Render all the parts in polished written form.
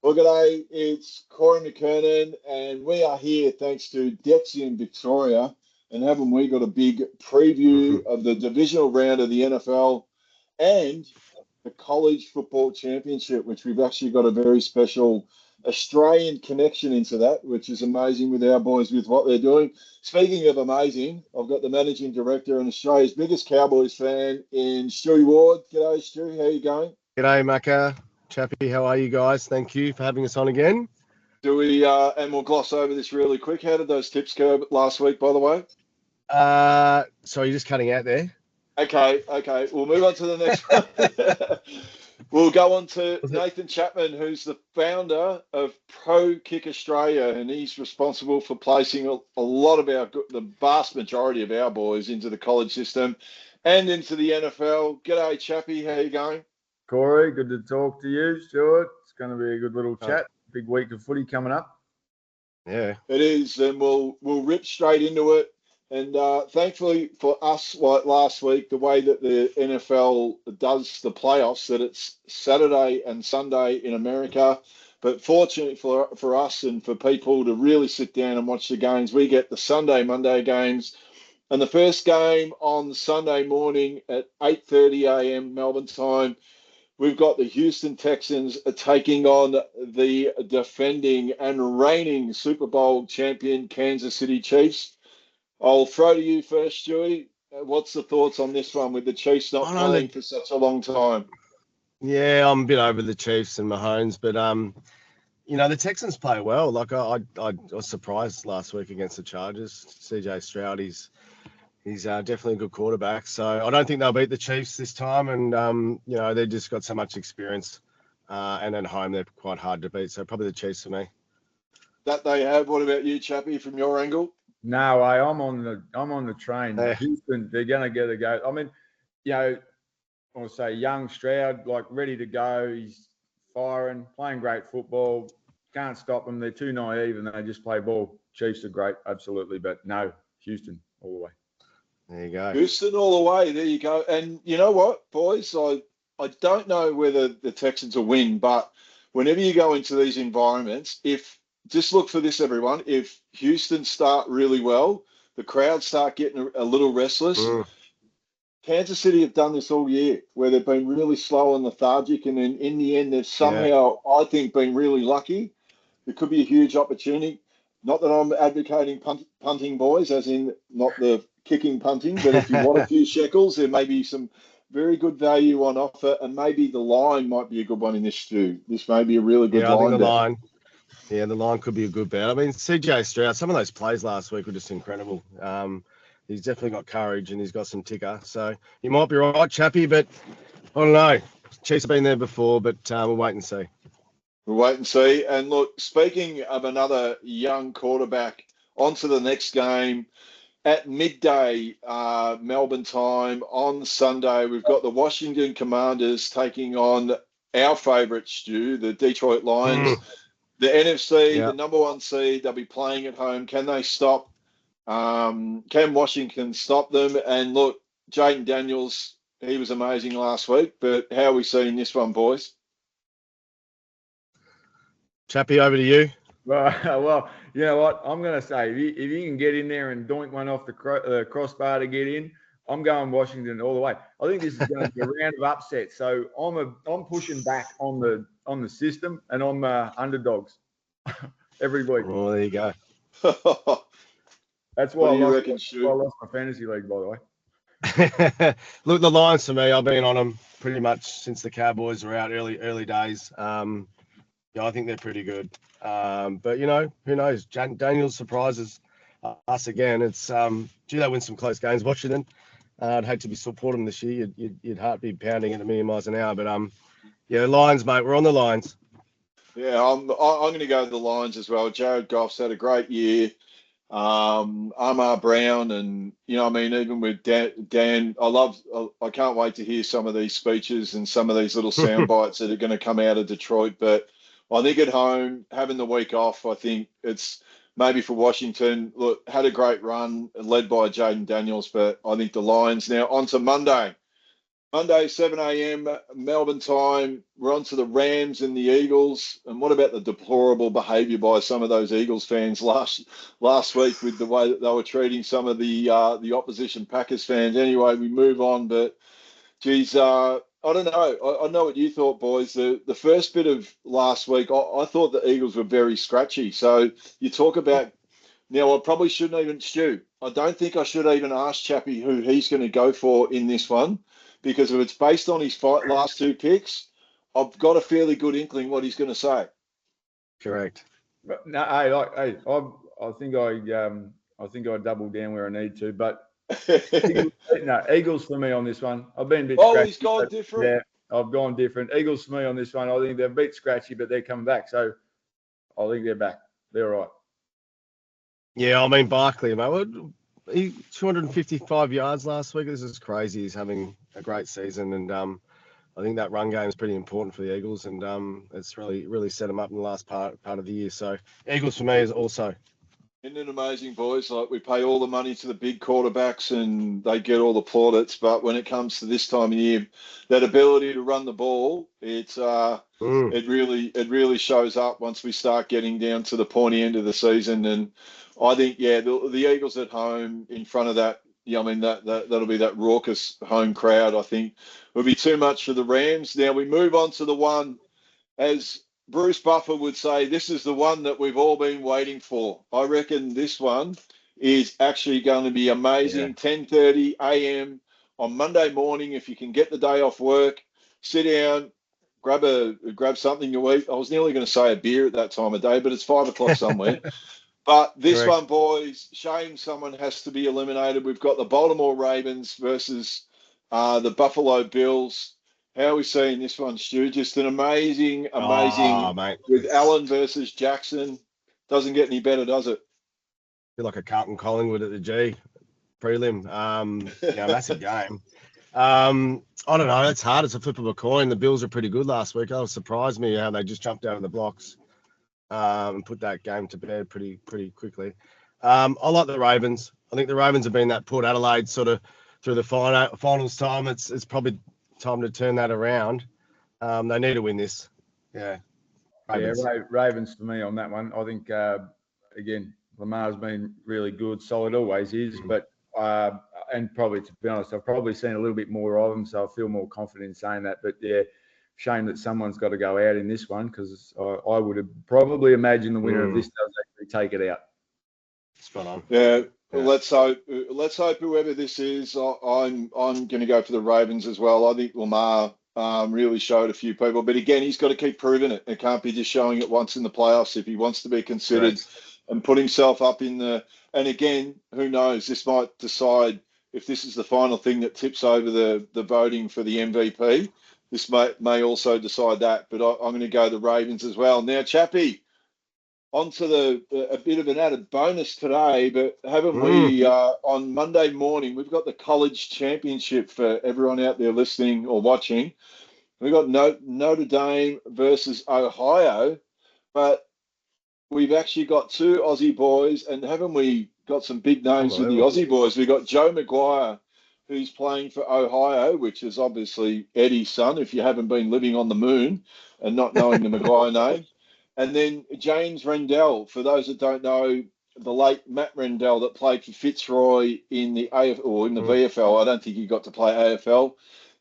Well, g'day, it's Corey McKernan, and we are here thanks to Dexion Victoria. And haven't we got a big preview of the divisional round of the NFL and the College Football Championship, which we've actually got a very special Australian connection into that, which is amazing with our boys with what they're doing. Speaking of amazing, I've got the managing director and Australia's biggest Cowboys fan in Stuart Ward. G'day, Stu. How you going? G'day, Macca. Chappie, how are you guys? Thank you for having us on again. Do we, and we'll gloss over this really quick. How did those tips go last week, by the way? Sorry, you're just cutting out there. Okay. We'll move on to the next one. We'll go on to Nathan Chapman, who's the founder of Prokick Australia, and he's responsible for placing a lot of the vast majority of our boys into the college system and into the NFL. G'day, Chappie. How you going? Corey, good to talk to you, Stuart. It's going to be a good little chat. Big week of footy coming up. Yeah, it is, and we'll rip straight into it. And thankfully for us, like last week, the way that the NFL does the playoffs, that it's Saturday and Sunday in America. But fortunately for us and for people to really sit down and watch the games, we get the Sunday, Monday games. And the first game on Sunday morning at 8:30 a.m. Melbourne time, we've got the Houston Texans taking on the defending and reigning Super Bowl champion Kansas City Chiefs. I'll throw to you first, Stewie. What's the thoughts on this one with the Chiefs not playing for such a long time? Yeah, I'm a bit over the Chiefs and Mahomes, but the Texans play well. Like I was surprised last week against the Chargers. CJ Stroud, he's definitely a good quarterback. So I don't think they'll beat the Chiefs this time, and they've just got so much experience, and at home they're quite hard to beat. So probably the Chiefs for me. That they have. What about you, Chappie, from your angle? No way. I'm on the train. Yeah. Houston, they're going to get a go. I mean, I want to say young Stroud, like ready to go. He's firing, playing great football. Can't stop them. They're too naive and they just play ball. Chiefs are great, absolutely, but no, Houston all the way. There you go. Houston all the way. There you go. And you know what, boys? I don't know whether the Texans will win, but whenever you go into these environments, just look for this, everyone. If Houston start really well, the crowd start getting a little restless. Kansas City have done this all year, where they've been really slow and lethargic, and then in the end, they've somehow, I think, been really lucky. It could be a huge opportunity. Not that I'm advocating punting, boys, as in not the kicking punting, but if you want a few shekels, there may be some very good value on offer, and maybe the line might be a good one in this stew. This may be a really good line. I think the line. Yeah, the line could be a good bet. I mean, CJ Stroud, some of those plays last week were just incredible. He's definitely got courage and he's got some ticker. So you might be right, Chappie, but I don't know. Chiefs have been there before, but we'll wait and see. We'll wait and see. And look, speaking of another young quarterback, on to the next game. At midday, Melbourne time on Sunday, we've got the Washington Commanders taking on our favourite, Stu, the Detroit Lions. The NFC, the number one seed, they'll be playing at home. Can they stop? Can Washington stop them? And look, Jaden Daniels, he was amazing last week. But how are we seeing this one, boys? Chappie, over to you. Well, you know what? I'm going to say, if you can get in there and doink one off the crossbar to get in, I'm going Washington all the way. I think this is going to be a round of upsets. So I'm pushing back on the system, and I'm underdogs every week. Oh, there you go. That's why I lost my fantasy league, by the way. Look, the Lions for me, I've been on them pretty much since the Cowboys were out early days. I think they're pretty good. But who knows? Daniels surprises us again. It's they win some close games. Washington. I'd hate to be supporting them this year. You'd heart be pounding at 1,000,000 miles an hour. But Lions, mate. We're on the Lions. Yeah, I'm going to go to the Lions as well. Jared Goff's had a great year. Amar Brown, and even with Dan, I can't wait to hear some of these speeches and some of these little sound bites that are going to come out of Detroit. But I think at home, having the week off, I think it's maybe for Washington. Look, had a great run led by Jaden Daniels, but I think the Lions. Now on to Monday. Monday, 7 a.m. Melbourne time. We're on to the Rams and the Eagles. And what about the deplorable behaviour by some of those Eagles fans last week with the way that they were treating some of the opposition Packers fans? Anyway, we move on. But geez, I don't know. I know what you thought, boys. The first bit of last week, I thought the Eagles were very scratchy. So you talk about now. I probably shouldn't even, Stu. I don't think I should even ask Chappie who he's going to go for in this one, because if it's based on his last two picks, I've got a fairly good inkling what he's going to say. Correct. But no, I think I double down where I need to, but Eagles for me on this one. I've been a bit scratchy. He's gone different. Yeah, I've gone different. Eagles for me on this one. I think they're a bit scratchy, but they're coming back. So I think they're back. They're all right. Yeah, I mean, Barkley, mate, he 255 yards last week. This is crazy. He's having a great season, and I think that run game is pretty important for the Eagles, and it's really set them up in the last part of the year. So Eagles for me is also. Isn't it amazing, boys? Like, we pay all the money to the big quarterbacks and they get all the plaudits, but when it comes to this time of year, that ability to run the ball, it really shows up once we start getting down to the pointy end of the season. And I think, yeah, the Eagles at home in front of that, yeah, I mean that'll be that raucous home crowd. I think will be too much for the Rams. Now we move on to the one, as Bruce Buffer would say, this is the one that we've all been waiting for. I reckon this one is actually going to be amazing. Yeah. 10:30 a.m. on Monday morning. If you can get the day off work, sit down, grab something to eat. I was nearly going to say a beer at that time of day, but it's 5 o'clock somewhere. But this Correct. One, boys, shame someone has to be eliminated. We've got the Baltimore Ravens versus the Buffalo Bills. How are we seeing this one, Stu? Just an amazing with Allen versus Jackson. Doesn't get any better, does it? Feel like a Carlton Collingwood at the G prelim. Massive game. I don't know. It's hard. It's a flip of a coin. The Bills are pretty good last week. It surprised me how they just jumped out of the blocks and put that game to bed pretty quickly. I like the Ravens. I think the Ravens have been that Port Adelaide sort of through the finals time. It's probably time to turn that around. They need to win this. Yeah. Ravens. Yeah, Ravens for me on that one. I think, again, Lamar's been really good, solid, always is, but and probably, to be honest, I've probably seen a little bit more of him, so I feel more confident in saying that. But yeah, shame that someone's got to go out in this one, because I would have probably imagined the winner of this does actually take it out. Spot on. Yeah. Well, let's hope whoever this is. I'm going to go for the Ravens as well. I think Lamar really showed a few people, but again, he's got to keep proving it. It can't be just showing it once in the playoffs if he wants to be considered. Right. And put himself up in the. And again, who knows? This might decide if this is the final thing that tips over the voting for the MVP. This may also decide that, but I'm going to go the Ravens as well. Now, Chappie, onto a bit of an added bonus today, but haven't we on Monday morning, we've got the college championship for everyone out there listening or watching. We've got Notre Dame versus Ohio, but we've actually got two Aussie boys, and haven't we got some big names with the Aussie boys? We've got Joe Maguire, who's playing for Ohio, which is obviously Eddie's son, if you haven't been living on the moon and not knowing the Maguire name. And then James Rendell, for those that don't know, the late Matt Rendell that played for Fitzroy in the AFL or in the VFL. I don't think he got to play AFL.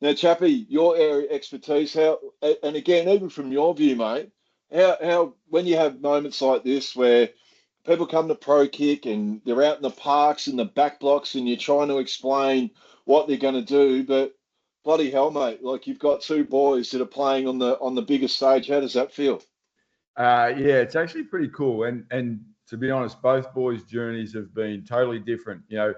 Now, Chappie, your area expertise, and again, even from your view, mate, how when you have moments like this where people come to Prokick and they're out in the parks and the back blocks and you're trying to explain what they're going to do, but bloody hell, mate, like you've got two boys that are playing on the biggest stage. How does that feel? Yeah, it's actually pretty cool. And to be honest, both boys' journeys have been totally different. You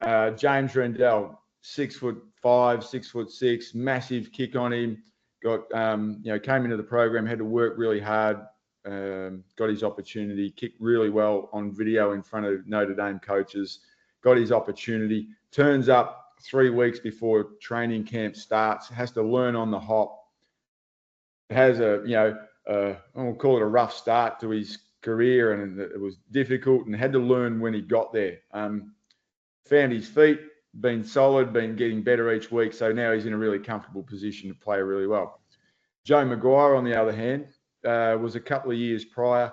know, James Rendell, 6'5", 6'6", massive kick on him. Got came into the program, had to work really hard, got his opportunity, kicked really well on video in front of Notre Dame coaches, got his opportunity, turns up 3 weeks before training camp starts, has to learn on the hop, has I'll call it a rough start to his career, and it was difficult and had to learn when he got there. Found his feet, been solid, been getting better each week. So now he's in a really comfortable position to play really well. Joe Maguire, on the other hand, was a couple of years prior,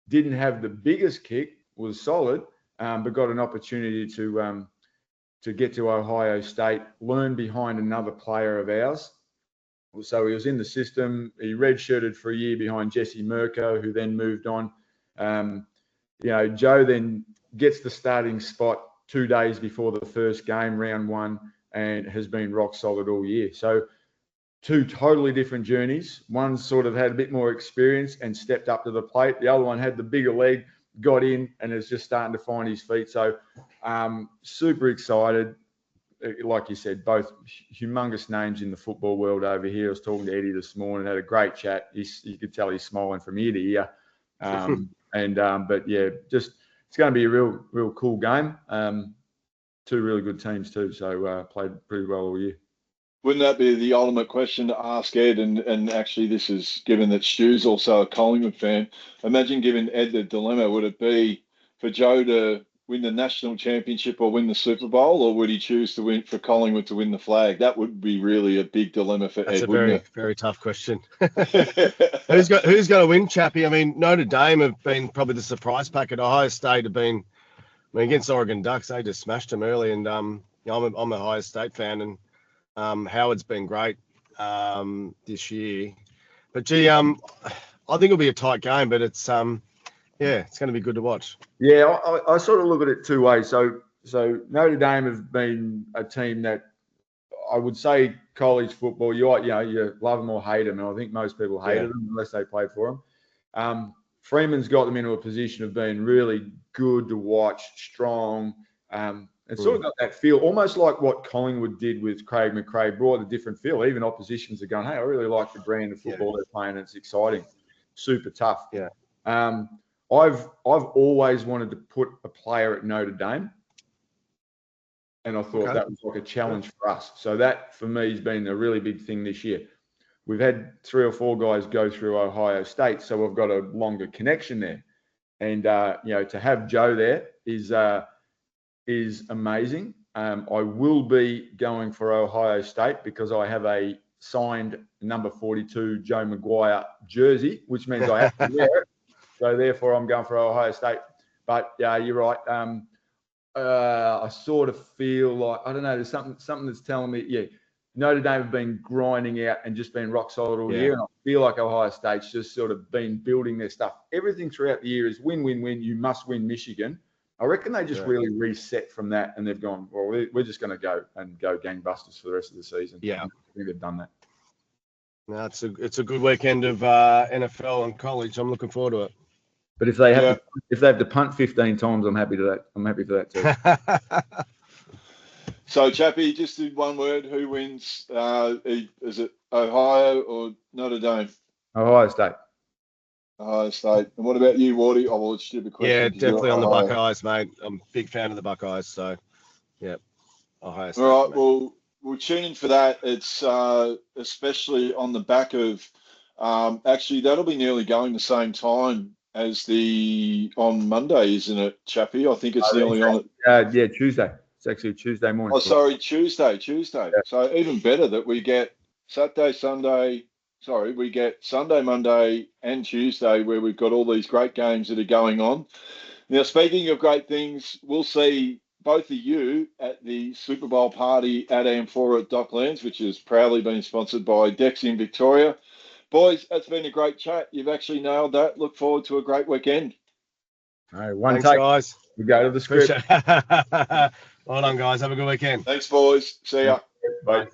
didn't have the biggest kick, was solid, but got an opportunity to get to Ohio State, learn behind another player of ours. So he was in the system. He redshirted for a year behind Jesse Mirko, who then moved on. Joe then gets the starting spot 2 days before the first game, round one, and has been rock solid all year. So 2 totally different journeys. One sort of had a bit more experience and stepped up to the plate. The other one had the bigger leg, got in, and is just starting to find his feet. So super excited. Like you said, both humongous names in the football world over here. I was talking to Eddie this morning, had a great chat. You could tell he's smiling from ear to ear. But yeah, just it's going to be a real cool game. 2 really good teams too. So played pretty well all year. Wouldn't that be the ultimate question to ask Ed? And actually, this is given that Stu's also a Collingwood fan. Imagine giving Ed the dilemma. Would it be for Joe to win the national championship or win the Super Bowl, or would he choose to win for Collingwood to win the flag? That would be really a big dilemma for That's Ed, wouldn't it? Very tough question. Who's going to win, Chappie? I mean, Notre Dame have been probably the surprise packet. Ohio State have been, against Oregon Ducks, they just smashed them early. And I'm a Ohio State fan, and Howard's been great this year. But gee, I think it'll be a tight game, but it's it's going to be good to watch. Yeah, I sort of look at it 2 ways. So Notre Dame have been a team that I would say college football, you love them or hate them, and I think most people hated them unless they played for them. Freeman's got them into a position of being really good to watch, strong, and sort of got that feel, almost like what Collingwood did with Craig McRae, brought a different feel. Even oppositions are going, hey, I really like the brand of football they're playing. It's exciting, super tough. Yeah. I've always wanted to put a player at Notre Dame, and I thought that was like a challenge for us. So that, for me, has been a really big thing this year. We've had 3 or 4 guys go through Ohio State, so we've got a longer connection there. And, to have Joe there is amazing. I will be going for Ohio State because I have a signed number 42 Joe Maguire jersey, which means I have to wear it. So therefore, I'm going for Ohio State. But you're right. I sort of feel like, I don't know, there's something that's telling me, Notre Dame have been grinding out and just been rock solid all year. And I feel like Ohio State's just sort of been building their stuff. Everything throughout the year is win, win, win. You must win Michigan. I reckon they just really reset from that, and they've gone, well, we're just going to go gangbusters for the rest of the season. Yeah, I think they've done that. No, it's a good weekend of NFL and college. I'm looking forward to it. But if they have to punt 15 times, I'm happy for that too. So, Chappie, just in one word, who wins? Is it Ohio or Notre Dame? Ohio State. Ohio State. And what about you, Wardy? Oh, well, it's a stupid question. Yeah, definitely on the Buckeyes, mate. I'm a big fan of the Buckeyes, so, Ohio State. All right, well, we'll tune in for that. It's especially on the back of, actually, that'll be nearly going the same time as on Monday, isn't it, Chappie? I think it's nearly on it. Tuesday. It's actually a Tuesday morning. Oh, sorry, Tuesday. Yeah. So even better that we get we get Sunday, Monday, and Tuesday where we've got all these great games that are going on. Now, speaking of great things, we'll see both of you at the Super Bowl party at Amphora at Docklands, which has proudly been sponsored by Dexion Victoria. Boys, that's been a great chat. You've actually nailed that. Look forward to a great weekend. All right, Thanks, guys. We go to the script. Well done, guys. Have a good weekend. Thanks, boys. See ya. Bye.